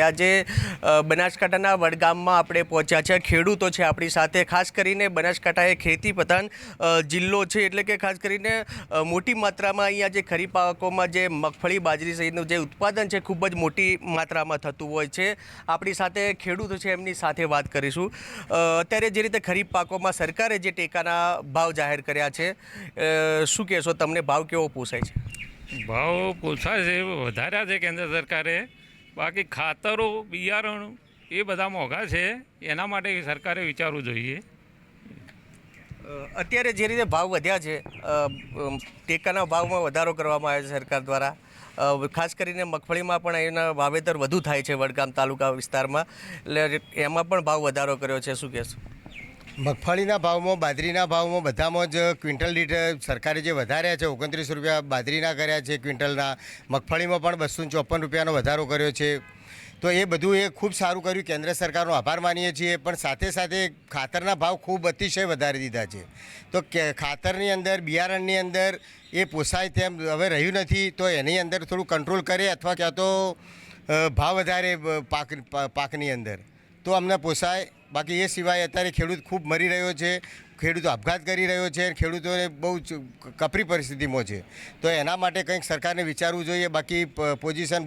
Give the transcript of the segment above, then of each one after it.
આજે બનાસકાંઠાના વડગામમાં આપણે પહોંચ્યા છે। ખેડૂતો છે આપણી સાથે। ખાસ કરીને બનાસકાંઠા એ ખેતી પ્રધાન જિલ્લો છે, એટલે કે ખાસ કરીને મોટી માત્રામાં અહીંયા જે ખરીફ પાકોમાં જે મગફળી બાજરી સહિતનું જે ઉત્પાદન છે ખૂબ જ મોટી માત્રામાં થતું હોય છે। આપણી સાથે ખેડૂતો છે, એમની સાથે વાત કરીશું। અત્યારે જે રીતે ખરીફ પાકોમાં સરકારે જે ટેકાના ભાવ જાહેર કર્યા છે, શું કહેશો, તમને ભાવ કેવો પોસાય છે? ભાવ પોસાય છે, વધાર્યા છે કેન્દ્ર સરકારે। બાકી ખાતરો બિયારણ એ બધા મોંઘા છે, એના માટે સરકારે વિચારવું જોઈએ। અત્યારે જે રીતે ભાવ વધ્યા છે, ટેકાના ભાવમાં વધારો કરવામાં આવ્યો છે સરકાર દ્વારા। ખાસ કરીને મગફળીમાં પણ એના વાવેતર વધુ થાય છે વડગામ તાલુકા વિસ્તારમાં, એટલે એમાં પણ ભાવ વધારો કર્યો છે, શું કહેશો? મગફળીના ભાવમાં, બાજરીના ભાવમાં, બધામાં જ ક્વિન્ટલ દીઠ સરકારે જે વધાર્યા છે 29 રૂપિયા બાજરીના કર્યા છે ક્વિન્ટલના, મગફળીમાં પણ 254 રૂપિયાનો વધારો કર્યો છે। તો એ બધું એ ખૂબ સારું કર્યું, કેન્દ્ર સરકારનો આભાર માનીએ છીએ। પણ સાથે સાથે ખાતરના ભાવ ખૂબ અતિશય વધારી દીધા છે। તો ખાતરની અંદર, બિયારણની અંદર એ પોસાય તેમ હવે રહ્યું નથી। તો એની અંદર થોડું કંટ્રોલ કરે, અથવા ક્યાં તો ભાવ વધારે પાકની અંદર, તો અમને પોસાય। બાકી એ સિવાય અત્યારે ખેડૂત ખૂબ મરી રહ્યો છે, ખેડૂતો આપઘાત કરી રહ્યો છે, ખેડૂતોને બહુ કપરી પરિસ્થિતિમાં છે। તો એના માટે કંઈક સરકારને વિચારવું જોઈએ। બાકી પોઝિશન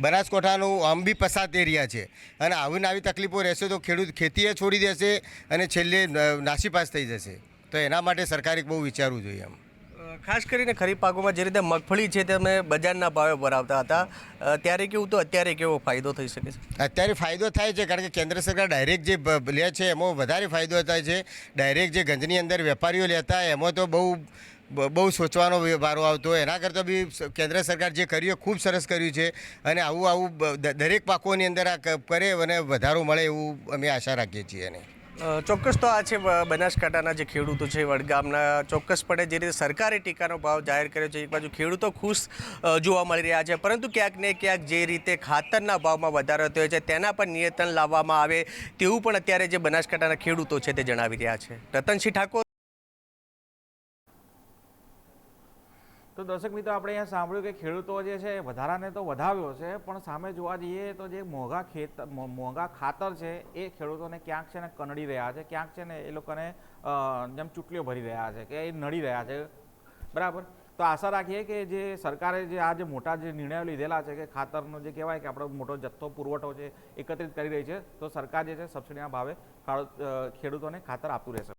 બનાસકાંઠાનું આમ બી પસાત એરિયા છે, અને આવીને આવી તકલીફો રહેશે તો ખેડૂત ખેતીએ છોડી દેશે અને છેલ્લે નાસીપાસ થઈ જશે। તો એના માટે સરકારે બહુ વિચારવું જોઈએ એમ। ખાસ કરીને ખરીફ પાકોમાં જે રીતે મગફળી છે તમે બજારના ભાવે ભરાવતા હતા, ત્યારે કેવું, તો અત્યારે કેવો ફાયદો થઈ શકે છે? અત્યારે ફાયદો થાય છે, કારણ કે કેન્દ્ર સરકાર ડાયરેક્ટ જે લે છે એમાં વધારે ફાયદો થાય છે। ડાયરેક્ટ જે ગંજની અંદર વેપારીઓ લેતા એમાં તો બહુ સોચવાનો વારો આવતો। એના કરતાં બી કેન્દ્ર સરકાર જે કર્યું ખૂબ સરસ કર્યું છે, અને આવું દરેક પાકોની અંદર આ કરે અને વધારો મળે એવું અમે આશા રાખીએ છીએ। એને ચોક્કસ તો આ છે બનાસકાંઠાના જે ખેડૂતો છે વડગામના, ચોક્કસપણે જે રીતે સરકારે ટેકાનો ભાવ જાહેર કર્યો છે, એક બાજુ ખેડૂતો ખુશ જોવા મળી રહ્યા છે, પરંતુ ક્યાંક ને ક્યાંક જે રીતે ખાતરના ભાવમાં વધારો થયો છે તેના પર નિયંત્રણ લાવવામાં આવે તેવું પણ અત્યારે જે બનાસકાંઠાના ખેડૂતો છે તે જણાવી રહ્યા છે। રતનસિંહ ઠાકોર। તો દર્શક મિત્રો, આપણે અહીંયા સાંભળ્યું કે ખેડૂતો જે છે વધારાને તો વધાવ્યો છે, પણ સામે જોવા જઈએ તો જે મોંઘા ખાતર છે એ ખેડૂતોને ક્યાંક છે ને કનડી રહ્યા છે, ક્યાંક છે ને એ લોકોને જેમ ચૂંટલીઓ ભરી રહ્યા છે કે એ નડી રહ્યા છે, બરાબર। તો આશા રાખીએ કે જે સરકારે જે આ જે મોટા જે નિર્ણયો લીધેલા છે કે ખાતરનો જે કહેવાય કે આપણો મોટો જથ્થો પુરવઠો છે એકત્રિત કરી રહી છે, તો સરકાર જે છે સબસિડીના ભાવે ખેડૂતોને ખાતર આપતું રહેશે।